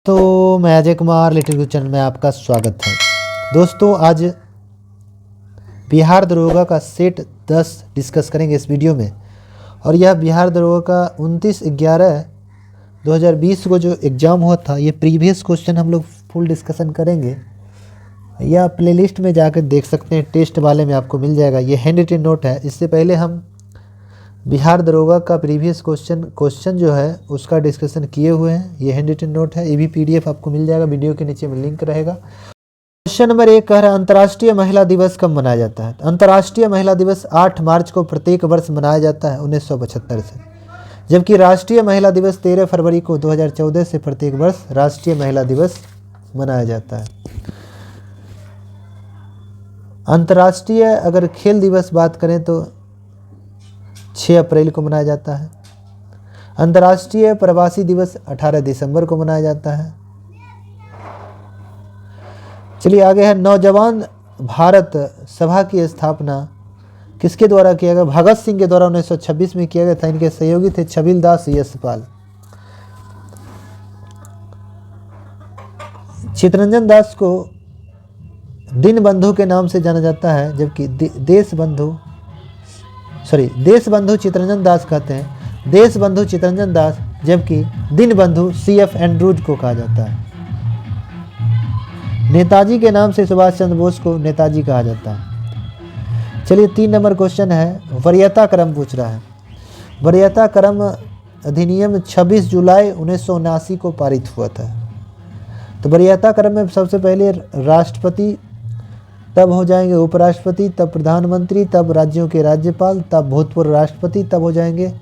तो मैं अजय कुमार लिटिल गुरु चैनल में आपका स्वागत है। दोस्तों, आज बिहार दरोगा का सेट 10 डिस्कस करेंगे इस वीडियो में। और यह बिहार दरोगा का 29/11/2020 को जो एग्ज़ाम हुआ था, ये प्रीवियस क्वेश्चन हम लोग फुल डिस्कशन करेंगे। यह प्लेलिस्ट में जाकर देख सकते हैं, टेस्ट वाले में आपको मिल जाएगा। ये हैंड रिटन नोट है। इससे पहले हम बिहार दरोगा का प्रीवियस क्वेश्चन जो है उसका डिस्कशन किए हुए हैं। ये हैंड रिटन नोट है। ये भी PDF आपको मिल जाएगा, वीडियो के नीचे में लिंक रहेगा। क्वेश्चन नंबर 1 कह रहा है, अंतर्राष्ट्रीय महिला दिवस कब मनाया जाता है? अंतर्राष्ट्रीय महिला दिवस 8 मार्च को प्रत्येक वर्ष मनाया जाता है 1975 से, जबकि राष्ट्रीय महिला दिवस 13 फरवरी को 2014 से प्रत्येक वर्ष राष्ट्रीय महिला दिवस मनाया जाता है। अंतर्राष्ट्रीय अगर खेल दिवस बात करें तो 6 अप्रैल को मनाया जाता है। अंतर्राष्ट्रीय प्रवासी दिवस 18 दिसंबर को मनाया जाता है। चलिए आगे है, नौजवान भारत सभा की स्थापना किसके द्वारा किया गया? भगत सिंह के द्वारा 1926 में किया गया था। इनके सहयोगी थे छबिलदास यशपाल। चित्तरंजन दास को दीनबंधु के नाम से जाना जाता है, जबकि देशबंधु चित्तरंजन दास कहते हैं, देशबंधु चित्तरंजन दास, जबकि दीनबंधु CF एंड्रूज को कहा जाता है। नेताजी के नाम से सुभाष चंद्र बोस को नेताजी कहा जाता है। चलिए 3 नंबर क्वेश्चन है, वरीयता क्रम पूछ रहा है। वरीयता क्रम अधिनियम 26 जुलाई 1979 को पारित हुआ था। तो वरीयता क्रम में सबसे पहले राष्ट्रपति, तब हो जाएंगे उपराष्ट्रपति, तब प्रधानमंत्री, तब राज्यों के राज्यपाल, तब भूतपूर्व राष्ट्रपति, तब हो जाएंगे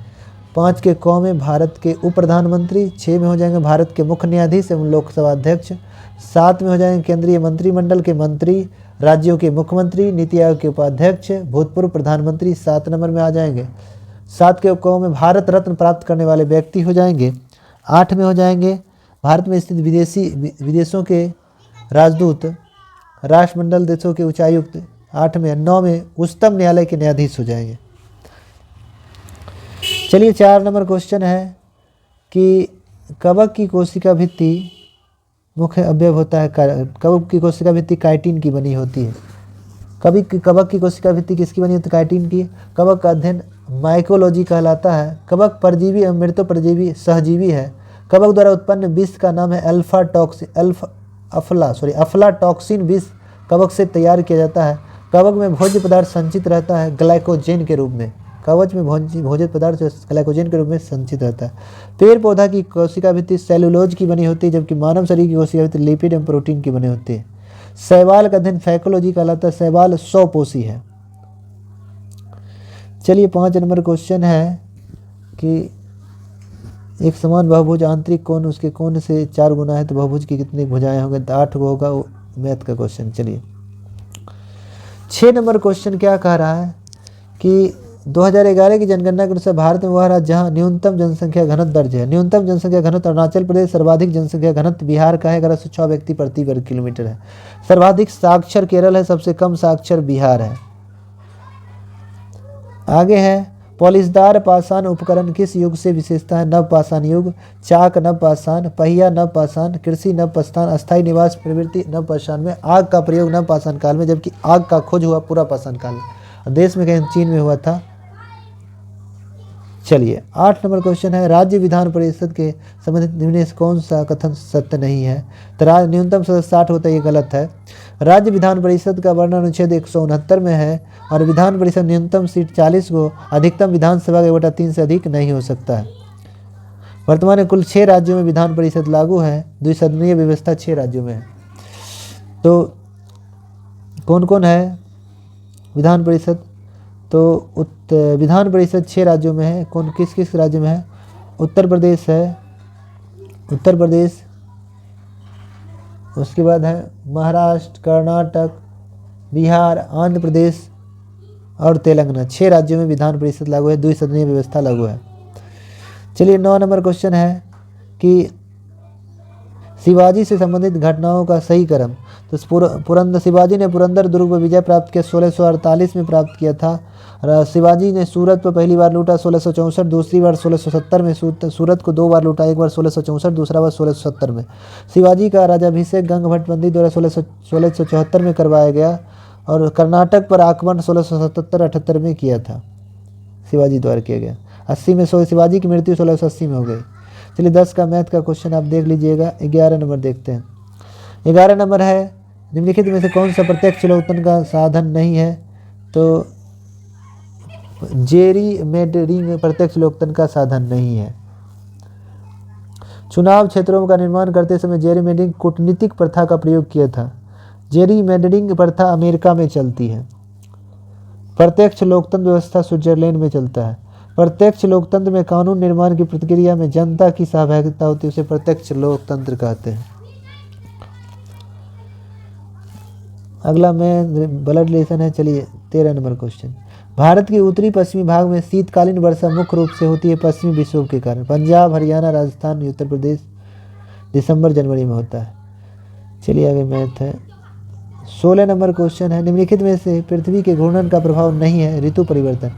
5 के क में भारत के उप प्रधानमंत्री, 6 में हो जाएंगे भारत के मुख्य न्यायाधीश एवं लोकसभा अध्यक्ष, 7 में हो जाएंगे केंद्रीय मंत्रिमंडल के मंत्री, राज्यों के मुख्यमंत्री, नीति आयोग के उपाध्यक्ष, भूतपूर्व प्रधानमंत्री 7 नंबर में आ जाएंगे। 7 के क में भारत रत्न प्राप्त करने वाले व्यक्ति हो जाएंगे। 8 में हो जाएंगे भारत में स्थित विदेशों के राजदूत, राष्ट्रमंडल देशों के उच्चायुक्त 8 में। 9 में उच्चतम न्यायालय के न्यायाधीश हो जाएंगे। चलिए 4 नंबर क्वेश्चन है कि कवक की कोशिका भित्ति मुख्य अवयव होता है। कवक की कोशिका भित्ति काइटिन की बनी होती है। कवक की कोशिका भित्ति किसकी बनी होती है? काइटिन की। कवक का अध्ययन माइकोलॉजी कहलाता है। कवक परजीवी एवं मृत परजीवी सहजीवी है। कवक द्वारा उत्पन्न विष का नाम है अफ्लाटॉक्सिन विष कवक से तैयार किया जाता है। कवक में भोज्य पदार्थ संचित रहता है ग्लाइकोजेन के रूप में। कवच में भोज्य पदार्थ जो ग्लाइकोजेन के रूप में संचित रहता है। पेड़ पौधा की कोशिका भित्ति सेलुलोज की बनी होती है, जबकि मानव शरीर की कोशिका भित्ति लिपिड एवं प्रोटीन की बनी होती है। शैवाल का अध्ययन फैकोलॉजी कहलाता है। शैवाल 100 पोषी है। चलिए 5 नंबर क्वेश्चन है कि एक समान बहुभुज आंतरिक कोण उसके कोण से 4 गुना है, तो बहुभुज की कितनी भुजाएं होंगे? तो 8 को होगा। मैथ का क्वेश्चन। चलिए 6 नंबर क्वेश्चन क्या कह रहा है कि 2011 की जनगणना के अनुसार भारत में वह राज्य जहाँ न्यूनतम जनसंख्या घनत्व दर्ज है। न्यूनतम जनसंख्या घनत्व अरुणाचल प्रदेश, सर्वाधिक जनसंख्या घनत्व बिहार का है, 1106 व्यक्ति प्रति वर्ग किलोमीटर है। सर्वाधिक साक्षर केरल है, सबसे कम साक्षर बिहार है। आगे है, पॉलिशदार पाषाण उपकरण किस युग से विशेषता है? नवपाषाण युग, चाक नवपाषाण, पहिया नवपाषाण, कृषि नवपाषाण, अस्थायी निवास प्रवृत्ति नवपाषाण में। आग का प्रयोग नवपाषाण काल में, जबकि आग का खोज हुआ पूरा पाषाण काल में। देश में कहीं चीन में हुआ था। चलिए 8 नंबर क्वेश्चन है, राज्य विधान परिषद के संबंधित निम्न से कौन सा कथन सत्य नहीं है? तो न्यूनतम सदस्य 60 होता है, ये गलत है। राज्य विधान परिषद का वर्णन अनुच्छेद 169 में है और विधान परिषद न्यूनतम सीट 40 को अधिकतम विधानसभा के 1/3 से अधिक नहीं हो सकता है। वर्तमान में कुल 6 राज्यों में विधान परिषद लागू है। द्विसदनीय व्यवस्था 6 राज्यों में है। तो कौन कौन है विधान परिषद? तो विधान परिषद 6 राज्यों में है। कौन किस किस राज्यों में है? उत्तर प्रदेश है, उत्तर प्रदेश, उसके बाद है महाराष्ट्र, कर्नाटक, बिहार, आंध्र प्रदेश और तेलंगाना। 6 राज्यों में विधान परिषद लागू है, द्विसदनीय व्यवस्था लागू है। चलिए 9 नंबर क्वेश्चन है कि शिवाजी से संबंधित घटनाओं का सही क्रम। तो पुरंदर शिवाजी ने पुरंदर दुर्ग पर विजय प्राप्त किया 1648 में प्राप्त किया था। शिवाजी ने सूरत पर पहली बार लूटा 1664, दूसरी बार 1670 में। सूरत को 2 बार लूटा, एक बार 1664, दूसरा बार 1670 में। शिवाजी का राजाभिषेक गंग भट्टबंदी द्वारा 1674 में करवाया गया और कर्नाटक पर आक्रमण 1677-78 में किया था, शिवाजी द्वारा किया गया। 80 में शिवाजी की मृत्यु 1680 में हो गई। चलिए 10 का मैथ का क्वेश्चन आप देख लीजिएगा। 11 नंबर देखते हैं। 11 नंबर है, निम्नलिखित में से कौन सा प्रत्यक्ष लोकतंत्र का साधन नहीं है? तो जेरी मेंडरिंग प्रत्यक्ष लोकतंत्र का साधन नहीं है। चुनाव क्षेत्रों का निर्माण करते समय जेरी मेंडरिंग कूटनीतिक प्रथा का प्रयोग किया था। जेरी मेंडरिंग प्रथा अमेरिका में चलती है। प्रत्यक्ष लोकतंत्र व्यवस्था स्विट्जरलैंड में चलता है। प्रत्यक्ष लोकतंत्र में कानून निर्माण की प्रक्रिया में जनता की सहभागिता होती है, उसे प्रत्यक्ष लोकतंत्र कहते हैं। अगला में ब्लड रिलेशन है। चलिए 13 नंबर क्वेश्चन। भारत के उत्तरी पश्चिमी भाग में शीतकालीन वर्षा मुख्य रूप से होती है पश्चिमी विक्षोभ के कारण। पंजाब, हरियाणा, राजस्थान, उत्तर प्रदेश दिसंबर जनवरी में होता है। चलिए आगे मैथ है। 16 नंबर क्वेश्चन है, निम्नलिखित में से पृथ्वी के घूर्णन का प्रभाव नहीं है ऋतु परिवर्तन।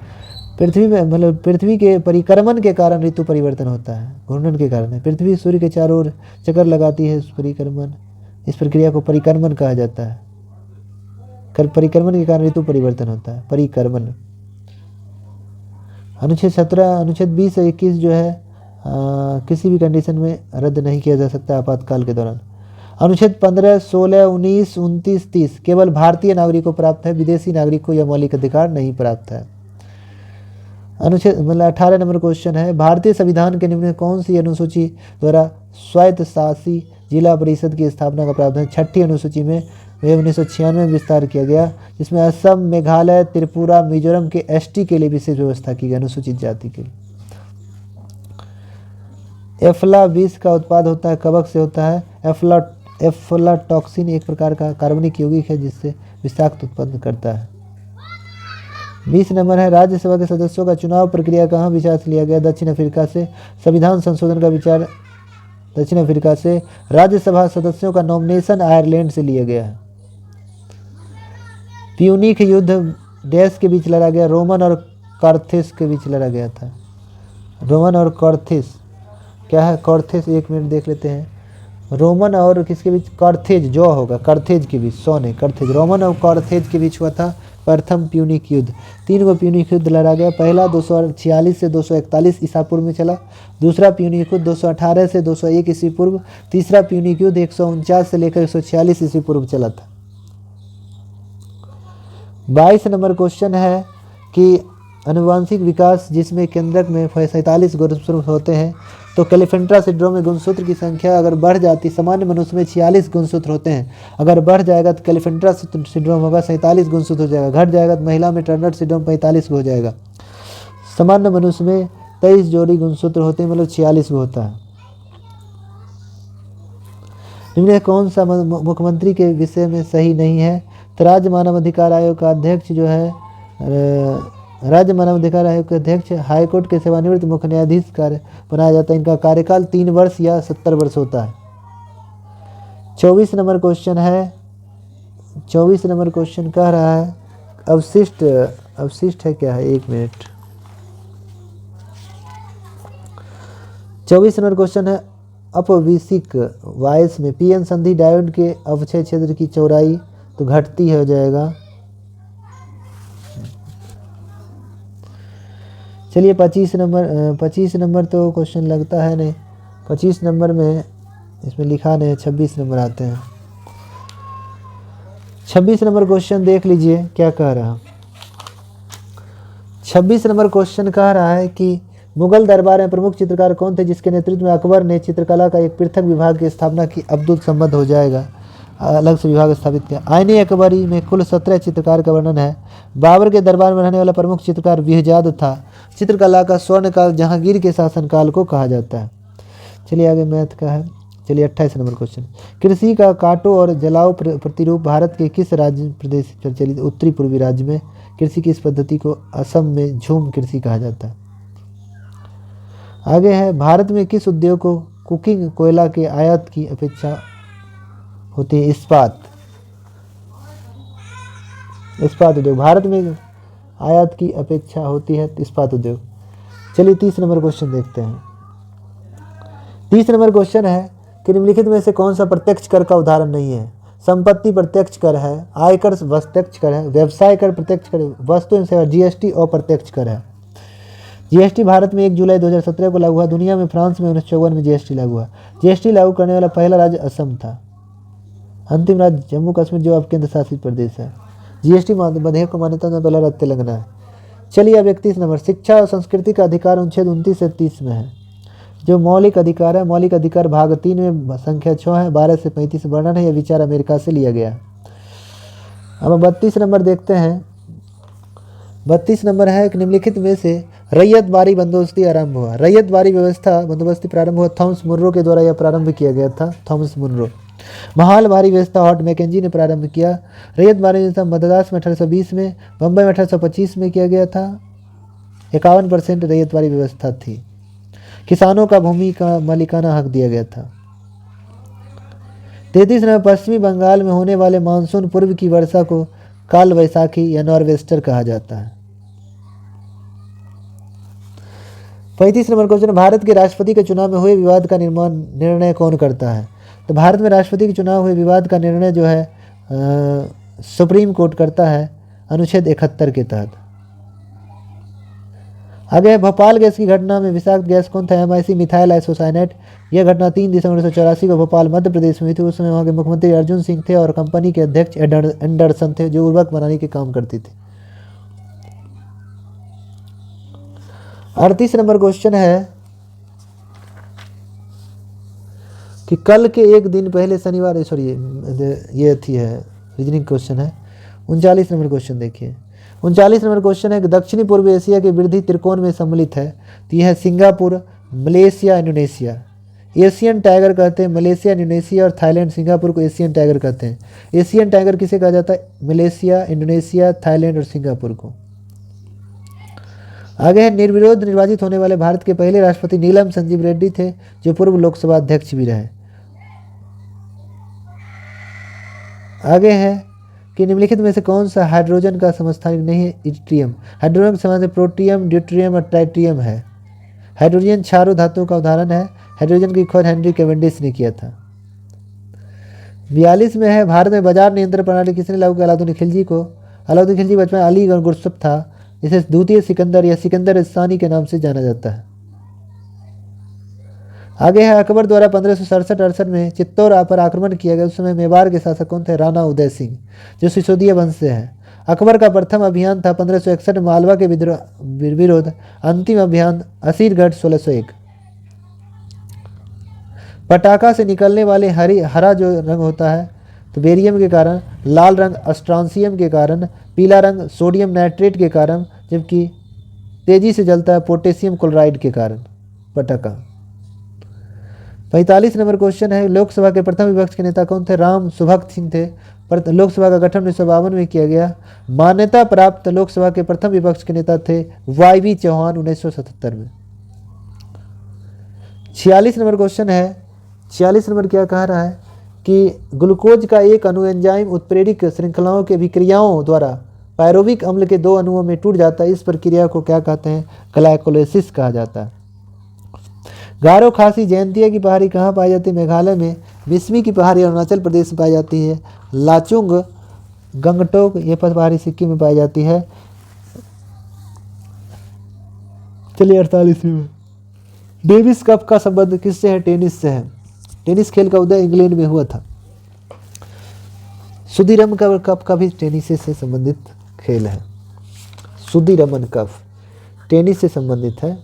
पृथ्वी में मतलब पृथ्वी के परिक्रमण के कारण ऋतु परिवर्तन होता है, घूर्णन के कारण है। पृथ्वी सूर्य के चारों ओर चक्कर लगाती है, परिक्रमण, इस प्रक्रिया को परिक्रमण कहा जाता है। परिक्रमण के कारण ऋतु परिवर्तन होता है, परिक्रमण। अनुच्छेद 17, अनुच्छेद 20 और 21 जो है किसी भी कंडीशन में रद्द नहीं किया जा सकता आपातकाल के दौरान। अनुच्छेद 15, 16, 19, 29, 30 केवल भारतीय नागरिक को प्राप्त है, विदेशी नागरिक को यह मौलिक अधिकार नहीं प्राप्त है। अनुच्छेद 18 नंबर क्वेश्चन है, भारतीय संविधान के निम्न कौन सी अनुसूची द्वारा स्वायत्तशासी जिला परिषद की स्थापना का प्रावधान? 6ठी अनुसूची में 1996 में विस्तार किया गया, जिसमें असम, मेघालय, त्रिपुरा, मिजोरम के एसटी के लिए विशेष व्यवस्था की गई, अनुसूचित जाति के लिए। एफ्लाविस का उत्पाद होता है, कवक से होता है। एफ्लाटॉक्सिन एक प्रकार का कार्बनिक यौगिक है जिससे विषाक्त उत्पन्न करता है। 20 नंबर है, राज्यसभा के सदस्यों का चुनाव प्रक्रिया कहाँ विचार से लिया गया? दक्षिण अफ्रीका से। संविधान संशोधन का विचार दक्षिण अफ्रीका से। राज्यसभा सदस्यों का नॉमिनेशन आयरलैंड से लिया गया है। प्यूनिक युद्ध डैश के बीच लड़ा गया? रोमन और कार्थेस के बीच लड़ा गया था। रोमन और कार्थेस क्या है? कार्थेस, एक मिनट देख लेते हैं। रोमन और किसके बीच? कार्थेज, जो होगा कार्थेज के बीच, सौ नहीं कार्थेज। रोमन और कार्थेज के बीच हुआ था प्रथम प्यूनिक युद्ध। 3 गो प्यूनिक युद्ध लड़ा गया। पहला 246 से 241 ईसा पूर्व में चला। दूसरा प्यूनिक युद्ध 218 से 201 ईस्वी पूर्व। तीसरा प्यूनिक युद्ध 149 से लेकर 146 ईस्वी पूर्व चला था। 22 नंबर क्वेश्चन है कि अनुवांशिक विकास जिसमें केंद्रक में 47 गुणसूत्र होते हैं, तो कैलिफेंट्रा सिंड्रोम में गुणसूत्र की संख्या अगर बढ़ जाती, सामान्य मनुष्य में 46 गुणसूत्र होते हैं, अगर बढ़ जाएगा तो कैलिफेंट्रा सिंड्रोम होगा 47 गुणसूत्र हो जाएगा। घट जाएगा तो महिला में टर्नर सिंड्रोम 45 हो जाएगा। सामान्य मनुष्य में 23 जोड़ी गुणसूत्र होते हैं, मतलब 46 होता है। निम्न कौन सा मुख्यमंत्री के विषय में सही नहीं है? तो राज्य मानव अधिकार आयोग का अध्यक्ष जो है, राज्य मानव अधिकार आयोग के अध्यक्ष हाईकोर्ट के सेवानिवृत्त मुख्य न्यायाधीश कार्य बनाया जाता है। इनका कार्यकाल 3 वर्ष या 70 वर्ष होता है। 24 नंबर क्वेश्चन है। 24 नंबर क्वेश्चन कह रहा है अवशिष्ट, अवशिष्ट है क्या है? एक मिनट। 24 नंबर क्वेश्चन है अपविशिक वायस में पीएन संधि डायोड के अवक्षय क्षेत्र की चौड़ाई तो घटती हो जाएगा। चलिए 25 नंबर तो क्वेश्चन लगता है नहीं। 25 नंबर में इसमें लिखा नहीं है, 26 नंबर आते हैं। 26 नंबर क्वेश्चन देख लीजिए क्या कह रहा है। 26 नंबर क्वेश्चन कह रहा है कि मुगल दरबार में प्रमुख चित्रकार कौन थे जिसके नेतृत्व में अकबर ने चित्रकला का एक पृथक विभाग की स्थापना की? अब्दुल समद हो जाएगा, अलग से विभाग स्थापित किया। आईने अकबरी में कुल 17 चित्रकार का वर्णन है। बाबर के दरबार में रहने वाला प्रमुख चित्रकार बिहजाद था। चित्रकला का स्वर्णकाल जहांगीर के शासनकाल को कहा जाता है। चलिए आगे मैथ का है। चलिए 28 नंबर क्वेश्चन, कृषि का काटो और जलाओ प्रतिरूप भारत के किस राज्य प्रदेश प्रचलित? उत्तरी पूर्वी राज्य में। कृषि की इस पद्धति को असम में झूम कृषि कहा जाता है। आगे है, भारत में किस उद्योग को कुकिंग कोयला के आयात की अपेक्षा होती है? इस्पात। इस्पात उद्योग। भारत में आयात की अपेक्षा होती है इस्पात उद्योग। चलिए 30 नंबर क्वेश्चन देखते हैं। 30 नंबर क्वेश्चन है कि निम्नलिखित में से कौन सा प्रत्यक्ष कर का उदाहरण नहीं है। संपत्ति प्रत्यक्ष कर है, आयकर प्रत्यक्ष कर है, व्यवसाय कर प्रत्यक्ष कर है, वस्तु एवं सेवा जीएसटी अप्रत्यक्ष कर है। जीएसटी भारत में 1 जुलाई 2017 को लागू हुआ। दुनिया में फ्रांस में 1954 में जीएसटी लागू हुआ। जीएसटी लागू करने वाला पहला राज्य असम था। अंतिम राज्य जम्मू कश्मीर जो अब केंद्र शासित प्रदेश है। जीएसटी विधेयक को मान्यता देने पहला राज्य तेलंगाना है। चलिए अब 31 नंबर, शिक्षा और संस्कृति का अधिकार अनुच्छेद 29 से 30 में है। जो मौलिक अधिकार है, मौलिक अधिकार भाग 3 में संख्या 6 है, 12 से 35 वर्णन है। यह विचार अमेरिका से लिया गया। अब 32 नंबर देखते हैं। 32 नंबर है कि निम्नलिखित में से रैयत बारी बंदोबस्ती आरंभ हुआ। रैयत बारी व्यवस्था बंदोबस्ती प्रारंभ हुआ, थॉमस मुनरो के द्वारा यह प्रारंभ किया गया था। Thomas Munro. महाल बारी व्यवस्था हॉट मैकेंजी ने प्रारंभ किया। रैयत बारी व्यवस्था मद्रास में 1820 में, बम्बई में 1825 में किया गया था। 51% रैयत बारी व्यवस्था थी। किसानों का भूमि का मालिकाना हक दिया गया था। 33 नंबर, पश्चिमी बंगाल में होने वाले मानसून पूर्व की वर्षा को काल वैसाखी या नॉर्वेस्टर कहा जाता है। 35 नंबर क्वेश्चन, भारत के राष्ट्रपति के चुनाव में हुए विवाद का निर्णय कौन करता है। तो भारत में राष्ट्रपति के चुनाव हुए विवाद का निर्णय जो है सुप्रीम कोर्ट करता है अनुच्छेद 71 के तहत। आगे भोपाल गैस की घटना में विषाक्त गैस कौन था। MIC methyl isocyanate. यह घटना 3 दिसंबर 1984 को भोपाल मध्य प्रदेश में हुई थी। उस समय वहाँ के मुख्यमंत्री अर्जुन सिंह थे और कंपनी के अध्यक्ष एंडरसन थे जो उर्वरक बनाने के काम करते थे। 38 नंबर क्वेश्चन है कि कल के एक दिन पहले शनिवार, सॉरी ये थी है रीजनिंग क्वेश्चन है। 39 नंबर क्वेश्चन देखिए। 39 नंबर क्वेश्चन है कि दक्षिणी पूर्व एशिया के वृद्धि त्रिकोण में सम्मिलित है। तो यह है Singapore, Malaysia, Indonesia. Asian tiger कहते हैं मलेशिया, इंडोनेशिया और थाईलैंड। सिंगापुर को एशियन टाइगर कहते हैं। एशियन टाइगर किसे कहा जाता है। मलेशिया, इंडोनेशिया, थाईलैंड और सिंगापुर को। आगे है निर्विरोध निर्वाचित होने वाले भारत के पहले राष्ट्रपति नीलम संजीव रेड्डी थे जो पूर्व लोकसभा अध्यक्ष भी रहे। आगे है कि निम्नलिखित में से कौन सा हाइड्रोजन का समस्थानिक नहीं है। इट्रियम। हाइड्रोजन का समस्थानिक प्रोटियम, ड्यूटेरियम और ट्राइटियम है। हाइड्रोजन क्षारो धातु का उदाहरण है। हाइड्रोजन की खोज हेनरी कैवेंडिश ने किया था। 42 में है भारत में बाजार नियंत्रण प्रणाली किसने लागू किया। अलाउद्दीन खिलजी को। अलाउद्दीन खिलजी बचपन अली और गुरसुफ था। इसे द्वितीय सिकंदर या सिकंदर सानी के नाम से जाना जाता है। आगे है अकबर द्वारा 1567-68 में चित्तौड़ पर आक्रमण किया गया। उस समय मेवाड़ के शासक कौन थे। राणा उदय सिंह जो सिसोदिया वंश से है। अकबर का प्रथम अभियान था 1561 में मालवा के विरोध। अंतिम अभियान असीरगढ़ 1601। पटाखा से निकलने वाले हरा जो रंग होता है तो बेरियम के कारण, लाल रंग स्ट्रांसियम के कारण, पीला रंग सोडियम नाइट्रेट के कारण, जबकि तेजी से जलता है पोटेशियम क्लोराइड के कारण पटाखा। 45 नंबर क्वेश्चन है लोकसभा के प्रथम विपक्ष के नेता कौन थे। राम सुभक्त सिंह थे। लोकसभा का गठन 1952 में किया गया। मान्यता प्राप्त लोकसभा के प्रथम विपक्ष के नेता थे YV चौहान 1977 में। 46 नंबर क्वेश्चन है। 46 नंबर क्या कह रहा है कि ग्लूकोज का एक अणु एंजाइम उत्प्रेरक श्रृंखलाओं के विक्रियाओं द्वारा पायरोविक अम्ल के 2 अणुओं में टूट जाता है। इस प्रक्रिया को क्या कहते हैं। ग्लाइकोलाइसिस कहा जाता है। गारो खासी जयंतिया की पहाड़ी कहाँ पाई जाती है। मेघालय में। बिस्मी की पहाड़ी अरुणाचल प्रदेश में पाई जाती है। लाचुंग गंगटोक ये पहाड़ी सिक्किम में पाई जाती है। चलिए 48 में डेविस कप का संबंध किससे है। टेनिस से है। टेनिस खेल का उदय इंग्लैंड में हुआ था। सुदीरमन कप का भी टेनिस से संबंधित खेल है। सुदीरमन कप टेनिस से संबंधित है।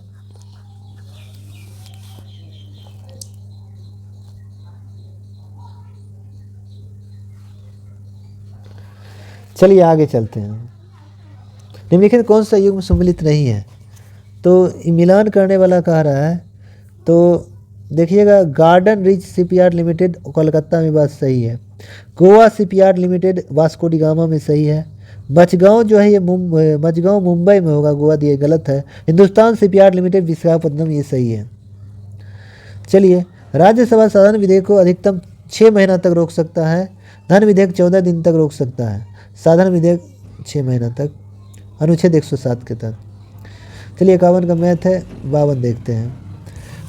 चलिए आगे चलते हैं। निम्नलिखित कौन सा युग्म सम्मिलित नहीं है। तो मिलान करने वाला कह रहा है। तो देखिएगा garden rich shipyard limited Kolkata में बात सही है। Goa shipyard limited Vasco D gamma में सही है। मचगांव जो है ये मचगांव मुंबई में होगा, गोवा दिए गलत है। हिंदुस्तान शिपयार्ड लिमिटेड विशाखापट्टनम ये सही है। चलिए राज्यसभा साधारण विधेयक को अधिकतम 6 महीना तक रोक सकता है। धन विधेयक 14 दिन तक रोक सकता है। साधारण विधेयक 6 महीना तक, अनुच्छेद 107 के तहत। चलिए 51 का मैथ है, 52 देखते हैं।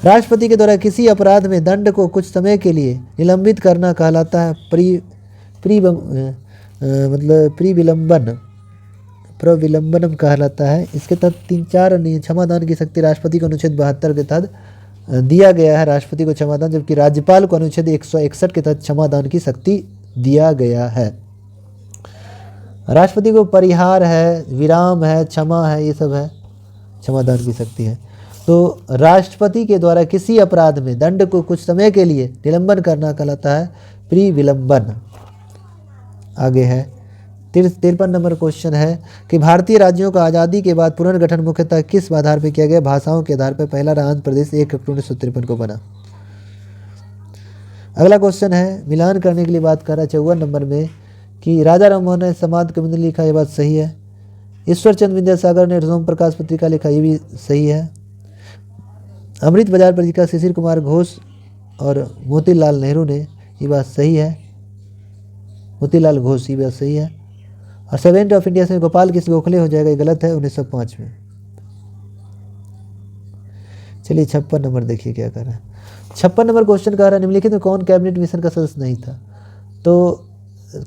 राष्ट्रपति के द्वारा किसी अपराध में दंड को कुछ समय के लिए निलंबित करना कहलाता है प्रविलंबनम कहलाता है। इसके तहत 3-4 क्षमादान की शक्ति राष्ट्रपति को अनुच्छेद 72 के तहत दिया गया है, राष्ट्रपति को क्षमादान, जबकि राज्यपाल को अनुच्छेद 161 के तहत क्षमादान की शक्ति दिया गया है। राष्ट्रपति को परिहार है, विराम है, क्षमा है, ये सब है, क्षमादान की शक्ति है। तो राष्ट्रपति के द्वारा किसी अपराध में दंड को कुछ समय के लिए निलंबन करना कहलाता है प्रीविलंबन। आगे है 53 नंबर क्वेश्चन है कि भारतीय राज्यों का आज़ादी के बाद पुनर्गठन मुख्यतः किस आधार पर किया गया? भाषाओं के आधार पर। पहला आंध्र प्रदेश 1 अक्टूबर 1953 को बना। अगला क्वेश्चन है, मिलान करने के लिए बात कर रहा है 54 नंबर में कि राजा राममोहन ने समाज कविंद्र लिखा, ये बात सही है। ईश्वर चंद्र विद्यासागर ने सोम प्रकाश पत्रिका लिखा, ये भी सही है। अमृत बाजार पत्रिका शिशिर कुमार घोष और मोतीलाल नेहरू ने, ये बात सही है, मोतीलाल घोष, ये बात सही है। और 7th ऑफ इंडिया से गोपाल किस गोखले हो जाएगा, ये गलत है, 1905 में। चलिए 56 नंबर देखिए क्या कर रहा है। 56 नंबर क्वेश्चन कह रहा है निम्नलिखित में कौन कैबिनेट मिशन का सदस्य नहीं था? तो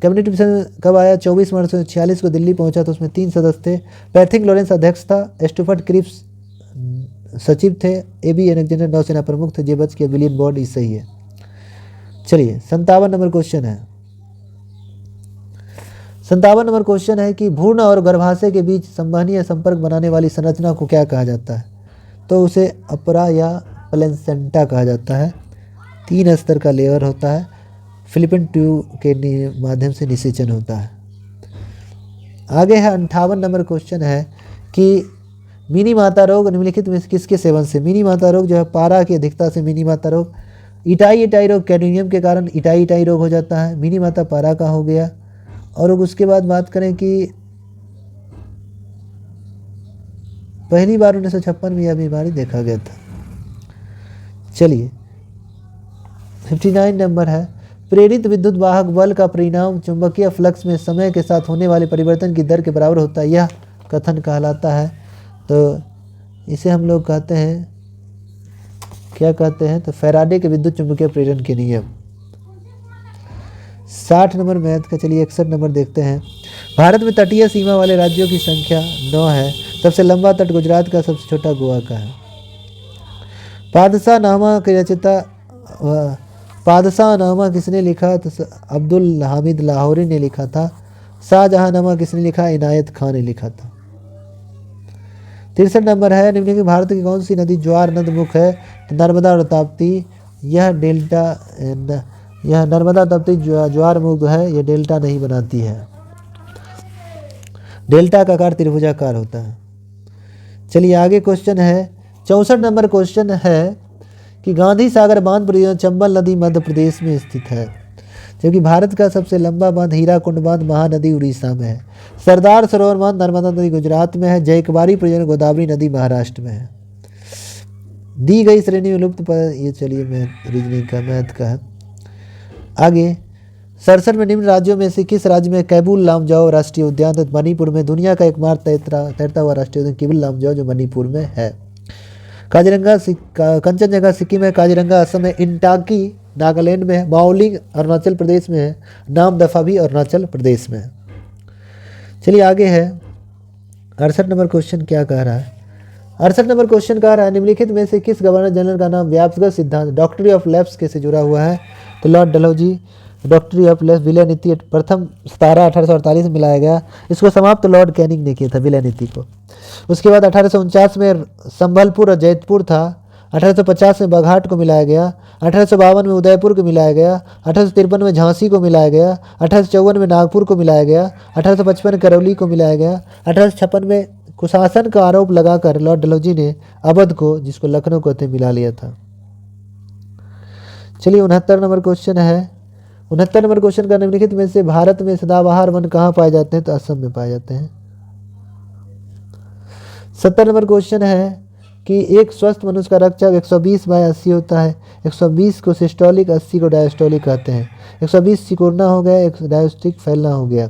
कैबिनेट मिशन कब आया? 24 मार्च 1946 को दिल्ली पहुंचा, तो उसमें 3 सदस्य थे। पैथिक लॉरेंस अध्यक्ष था, स्टुअर्ट क्रिप्स सचिव थे, AB अलेक्जेंडर नौसेना प्रमुख थे, जे बच के विलियम बॉर्ड, ये सही है। चलिए 57 नंबर क्वेश्चन है। 57 नंबर क्वेश्चन है कि भ्रूण और गर्भाशय के बीच संवहनीय संपर्क बनाने वाली संरचना को क्या कहा जाता है? तो उसे अपरा या प्लेसेंटा कहा जाता है। 3 स्तर का लेयर होता है, फिलिपिन ट्यूब के माध्यम से निषेचन होता है। आगे है 58 नंबर क्वेश्चन है कि मिनी माता रोग निम्नलिखित में किसके सेवन से? मिनी माता रोग जो है पारा की अधिकता से मिनी माता रोग। इटाई रोग कैडमियम के कारण इटाई रोग हो जाता है, मिनी माता पारा का हो गया। और उसके बाद बात करें कि पहली बार 1956 में यह बीमारी देखा गया था। चलिए 59 नंबर है, प्रेरित विद्युत वाहक बल का परिणाम चुंबकीय फ्लक्स में समय के साथ होने वाले परिवर्तन की दर के बराबर होता है, यह कथन कहलाता है। तो इसे हम लोग कहते हैं, क्या कहते हैं? तो फैराडे के विद्युत चुंबकीय प्रेरण के नियम। 60 नंबर मैथ का। चलिए 61 नंबर देखते हैं। भारत में तटीय सीमा वाले राज्यों की संख्या 9 है। सबसे लंबा तट गुजरात का, सबसे छोटा गोवा का है। पादशाहनामा के रचयिता पादशाहनामा किसने लिखा? तो अब्दुल हामिद लाहौरी ने लिखा था। शाहजहांनामा किसने लिखा? इनायत खान ने लिखा था। 63 नंबर है, निम्नलिखित भारत की कौन सी नदी ज्वार नदमुख है? तो नर्मदा और ताप्ती। यह नर्मदा ताप्ती ज्वार मुख है, यह डेल्टा नहीं बनाती है। डेल्टा का आकार त्रिभुजाकार होता है। चलिए आगे क्वेश्चन है 64 नंबर क्वेश्चन है कि गांधी सागर बांध परियोजना चंबल नदी मध्य प्रदेश में स्थित है, जबकि भारत का सबसे लंबा बांध हीराकुंड बांध महानदी उड़ीसा में है। सरदार सरोवर बांध नर्मदा नदी गुजरात में है। जयकबारी परियोजना गोदावरी नदी महाराष्ट्र में है। दी गई श्रेणी में लुप्त पर, ये चलिए रीजनिंग का मैथ का है। आगे 67 में निम्न राज्यों में से किस राज्य में कैबुल लामजाओ राष्ट्रीय उद्यान? तो मणिपुर में। दुनिया का एकमात्र तैरता हुआ राष्ट्रीय उद्यान कैबुल लामजाओ जो मणिपुर में है। काजीरंगा कंचनजंगा सिक्किम में, काजीरंगा असम में, इंटाकी नागालैंड में है, माओलिंग अरुणाचल प्रदेश में है, नामदफा भी अरुणाचल प्रदेश में है। चलिए आगे है 68 नंबर क्वेश्चन क्या कह रहा है? 68 नंबर क्वेश्चन कह रहा है निम्नलिखित में से किस गवर्नर जनरल का नाम व्यापक सिद्धांत डॉक्ट्री ऑफ लैप्स के से जुड़ा हुआ है? तो लॉर्ड डलहौजी। डॉक्ट्री ऑफ लैप्स विलय नीति प्रथम 17/1848 में लाया गया। इसको समाप्त लॉर्ड कैनिंग ने किया था, विलय नीति को। उसके बाद 1849 में संबलपुर और जैतपुर था। 1850 में बघाट को मिलाया गया। 1852 में उदयपुर को मिलाया गया। 1853 में झांसी को मिलाया गया। 1854 में नागपुर को मिलाया गया। 1855 में करौली को मिलाया गया। 1856 में कुशासन का आरोप लगाकर लॉर्ड डलहौजी ने अवध को, जिसको लखनऊ कहते, मिला लिया था। चलिए 69 नंबर क्वेश्चन है। 69 नंबर क्वेश्चन का निम्नलिखित में से भारत में सदाबहार वन कहाँ पाए जाते हैं? तो असम में पाए जाते हैं। 70 नंबर क्वेश्चन है कि एक स्वस्थ मनुष्य का रक्तचाप 120/80 होता है। 120 को सिस्टोलिक, 80 को डायस्टोलिक कहते हैं। 120 सिकुड़ना हो गया, 1 डायस्टोलिक फैलना हो गया।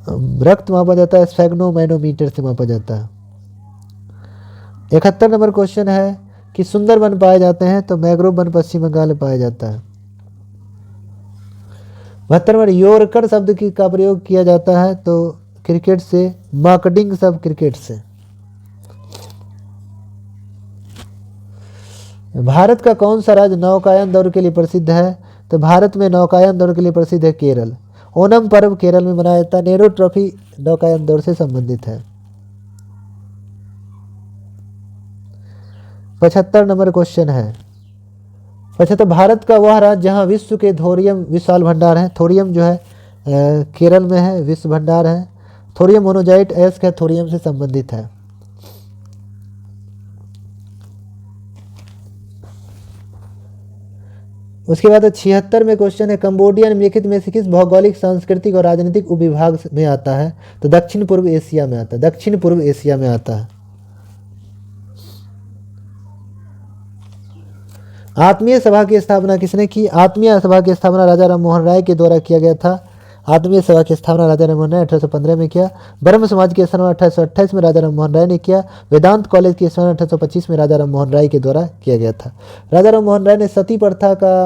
रक्त मापा जाता है स्फेग्नोमैनोमीटर से मापा जाता है। 71 नंबर क्वेश्चन है कि सुंदर वन पाए जाते हैं तो मैंग्रोव वन पश्चिम बंगाल में पाया जाता है। 72 नंबर योरकर शब्द की का प्रयोग किया जाता है तो क्रिकेट से, मार्केटिंग शब्द क्रिकेट से। भारत का कौन सा राज्य नौकायन दौड़ के लिए प्रसिद्ध है? तो भारत में नौकायन दौड़ के लिए प्रसिद्ध है केरल। ओणम पर्व केरल में मनाया जाता है। नेहरू ट्रॉफी नौकायन दौड़ से संबंधित है। 75 नंबर क्वेश्चन है। 75 भारत का वह राज्य जहां विश्व के थोरियम विशाल भंडार है। थोरियम जो है केरल में है, विश्व भंडार है। थोरियम मोनोजाइट एस्क है, थोरियम से संबंधित है। उसके बाद 76 में क्वेश्चन है कंबोडिया निम्नलिखित में से किस भौगोलिक, सांस्कृतिक और राजनीतिक उपविभाग में आता है? तो दक्षिण पूर्व एशिया में आता है। दक्षिण पूर्व एशिया में आता है। आत्मीय सभा की स्थापना किसने की? आत्मीय सभा की स्थापना राजा राम मोहन राय के द्वारा किया गया था। आत्मीय सभा की स्थापना राजा राम मोहन राय 1815 में किया। ब्रह्म समाज की स्थापना 1828 में राजा राम मोहन राय ने किया। वेदांत कॉलेज की स्थापना 1825 में राजा राम मोहन राय के द्वारा किया गया था। राजा राम मोहन राय ने सती प्रथा का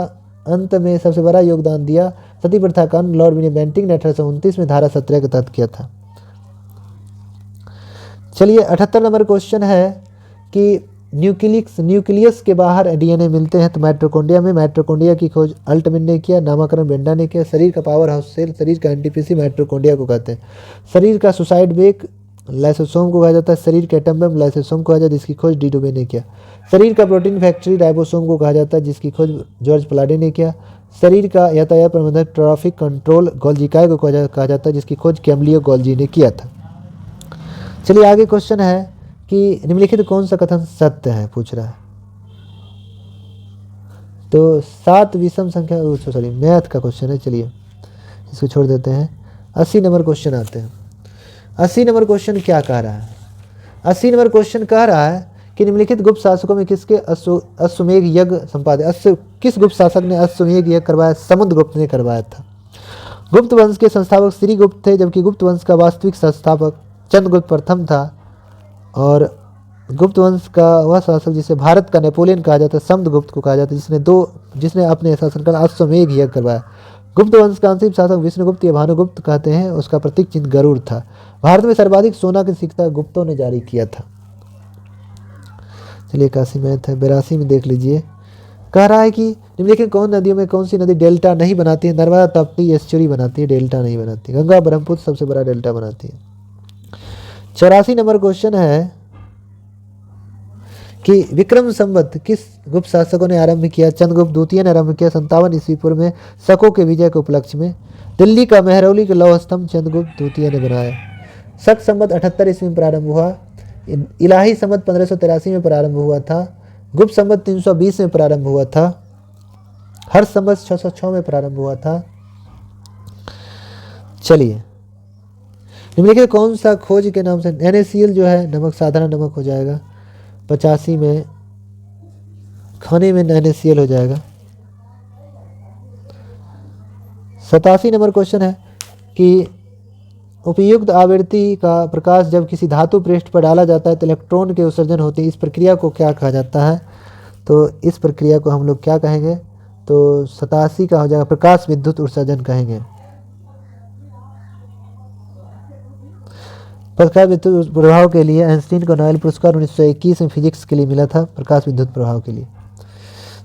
अंत में सबसे बड़ा योगदान दिया। सती प्रथा का अंत लॉर्ड विलियम बेंटिंक ने 1829 में धारा 17 के तहत किया था। चलिए 78 नंबर क्वेश्चन है कि न्यूक्लियस के बाहर डीएनए मिलते हैं तो माइटोकॉन्ड्रिया में। माइटोकॉन्ड्रिया की खोज अल्टमैन ने किया। नामकरण ब्रेंडा ने किया। शरीर का पावर हाउस सेल, शरीर का एनटीपीसी माइटोकॉन्ड्रिया को कहते हैं। शरीर का सुसाइड बेक लाइसोसोम को कहा जाता है। शरीर का एटम बम लाइसोसोम को कहा जाता है, जिसकी खोज डी डुबे ने किया। शरीर का प्रोटीन फैक्ट्री राइबोसोम को कहा जाता है, जिसकी खोज जॉर्ज प्लाडे ने किया। शरीर का यातायात प्रबंधक ट्रैफिक कंट्रोल गोल्जिकाय को कहा जाता है, जिसकी खोज कैम्लियो गोल्जी ने किया था। चलिए आगे क्वेश्चन है कि निम्नलिखित कौन सा कथन सत्य है, पूछ रहा है। तो 7 विषम संख्या, सॉरी मैथ का क्वेश्चन है। चलिए इसको छोड़ देते हैं। 80 नंबर क्वेश्चन आते हैं। 80 नंबर क्वेश्चन क्या कह रहा है? 80 नंबर क्वेश्चन कह रहा है कि निम्नलिखित गुप्त शासकों में किसके अश्वमेध यज्ञ संपादित, किस गुप्त शासक ने अश्वमेध यज्ञ करवाया? समुद्रगुप्त ने करवाया था। गुप्त वंश के संस्थापक श्रीगुप्त थे, जबकि गुप्त वंश का वास्तविक संस्थापक चंद्रगुप्त प्रथम था। और गुप्त वंश का वह शासक जिसे भारत का नेपोलियन कहा जाता है, समुद्रगुप्त को कहा जाता है, जिसने अपने शासनकाल अश्वमेध यज्ञ करवाया। गुप्त वंश का अंतिम शासक विष्णुगुप्त या भानुगुप्त कहते हैं। उसका प्रतीक चिन्ह गरुड़ था। भारत में सर्वाधिक सोना की सिक्का गुप्तों ने जारी किया था। चलिए 81 मैथ है। 82 में देख लीजिए, कह रहा है कि निम्नलिखित कौन नदियों में कौन सी नदी डेल्टा नहीं बनाती है? नर्मदा ताप्ती एस्चुरी बनाती है, डेल्टा नहीं बनाती। गंगा ब्रह्मपुत्र सबसे बड़ा डेल्टा बनाती है। 84 नंबर क्वेश्चन है कि विक्रम संवत किस गुप्त शासकों ने आरंभ किया? चंद्रगुप्त द्वितीय ने आरंभ किया 57 ईस्वी पूर्व में शकों के विजय के उपलक्ष्य में। दिल्ली का मेहरौली का लौह स्तंभ चंद्रगुप्त द्वितीय ने बनाया। शक संवत 78 ईस्वी में प्रारंभ हुआ। इलाही संवत 1583 में प्रारंभ हुआ था। गुप्त संवत 320 में प्रारंभ हुआ था। हर्ष संवत 606 में प्रारंभ हुआ था। चलिए निम्नलिखित कौन सा खोज के नाम से NaCl जो है नमक, साधारण नमक हो जाएगा। 85 में खाने में NaCl हो जाएगा। 87 नंबर क्वेश्चन है कि उपयुक्त आवृत्ति का प्रकाश जब किसी धातु पृष्ठ पर डाला जाता है तो इलेक्ट्रॉन के उत्सर्जन होते हैं। इस प्रक्रिया को क्या कहा जाता है? तो इस प्रक्रिया को हम लोग क्या कहेंगे? तो 87 का हो जाएगा प्रकाश विद्युत उत्सर्जन कहेंगे। प्रकाश विद्युत प्रभाव के लिए आइंस्टीन को नोबेल पुरस्कार 1921 में फिजिक्स के लिए मिला था, प्रकाश विद्युत प्रभाव के लिए।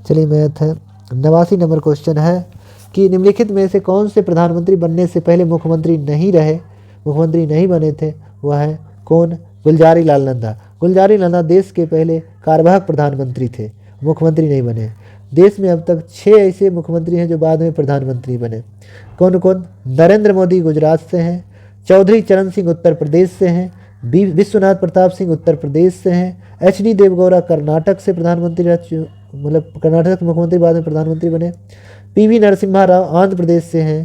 चलिए मैथ है। 89 नंबर क्वेश्चन है कि निम्नलिखित में से कौन से प्रधानमंत्री बनने से पहले मुख्यमंत्री नहीं बने थे? वह है कौन? गुलजारी लाल नंदा। गुलजारी नंदा देश के पहले कार्यवाहक प्रधानमंत्री थे, मुख्यमंत्री नहीं बने। देश में अब तक 6 ऐसे मुख्यमंत्री हैं जो बाद में प्रधानमंत्री बने। कौन कौन? नरेंद्र मोदी गुजरात से हैं, चौधरी चरण सिंह उत्तर प्रदेश से हैं, विश्वनाथ प्रताप सिंह उत्तर प्रदेश से हैं, HD देवगौड़ा कर्नाटक से प्रधानमंत्री कर्नाटक के मुख्यमंत्री बाद में प्रधानमंत्री बने। PV नरसिम्हा राव आंध्र प्रदेश से हैं,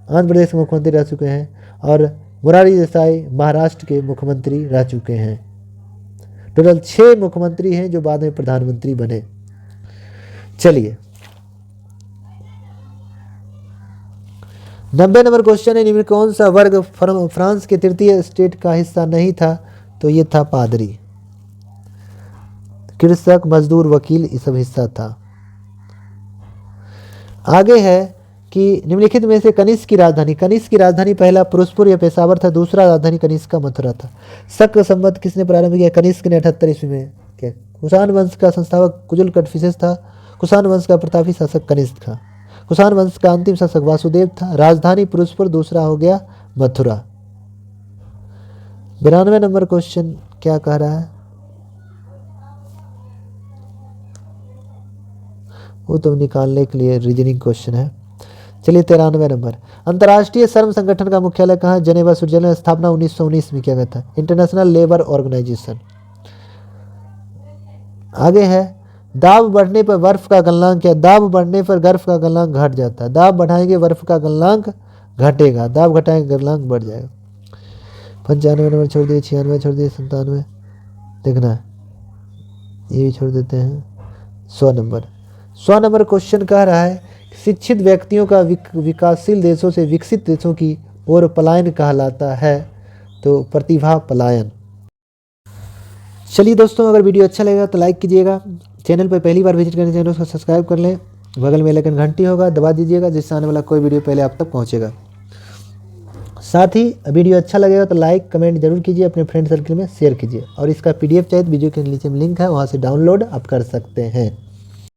आंध्र प्रदेश के मुख्यमंत्री रह चुके हैं। और मोरारजी देसाई महाराष्ट्र के मुख्यमंत्री रह चुके हैं। टोटल 6 मुख्यमंत्री हैं जो बाद में प्रधानमंत्री बने। चलिए 90 नंबर क्वेश्चन है, निम्न कौन सा वर्ग फ्रांस के तृतीय स्टेट का हिस्सा नहीं था? तो ये था पादरी। कृषक, मजदूर, वकील, ये सब हिस्सा था। आगे है कि निम्नलिखित में से कनिष्क की राजधानी पहला फिरोजपुर या पेशावर था, दूसरा राजधानी कनिष्क का मथुरा था। शक संवत किसने प्रारंभ किया? कनिष्क ने 78 ईस्वी में किया। कुषाण वंश का संस्थापक कुजुल कटफिसेस था। कुषाण वंश का प्रतापी शासक कनिष्क था। कुषाण वंश का अंतिम शासक वासुदेव था। राजधानी फिरोजपुर, दूसरा हो गया मथुरा। 92 नंबर क्वेश्चन क्या कह रहा है? वो तो निकालने के लिए रीजनिंग क्वेश्चन है। चलिए 93 नंबर, अंतर्राष्ट्रीय श्रम संगठन का मुख्यालय कहाँ है? Geneva, Switzerland. स्थापना 1919 में किया गया था। International Labour Organization. आगे है, दाब बढ़ने पर बर्फ का गलनांक क्या? दाब बढ़ने पर बर्फ का गलनांक घट जाता है। दाब बढ़ाएंगे बर्फ का गलनांक घटेगा, दाब घटाएंगे गलनांक बढ़ जाएगा। 95 नंबर छोड़ दिए, 96 छोड़ दिए, 97 देखना है, ये भी छोड़ देते हैं। 100 नंबर क्वेश्चन कह रहा है शिक्षित व्यक्तियों का विकासशील देशों से विकसित देशों की ओर पलायन कहलाता है। तो प्रतिभा पलायन। चलिए दोस्तों, अगर वीडियो अच्छा लगेगा तो लाइक कीजिएगा। चैनल पर पहली बार विजिट करने चैनल को सब्सक्राइब कर लें। बगल में लेकिन घंटी होगा, दबा दीजिएगा, जिससे आने वाला कोई वीडियो पहले आप तक पहुंचेगा। साथ ही वीडियो अच्छा लगेगा तो लाइक कमेंट जरूर कीजिए, अपने फ्रेंड सर्कल में शेयर कीजिए। और इसका PDF चाहिए तो वीडियो के नीचे में लिंक है, वहाँ से डाउनलोड आप कर सकते हैं।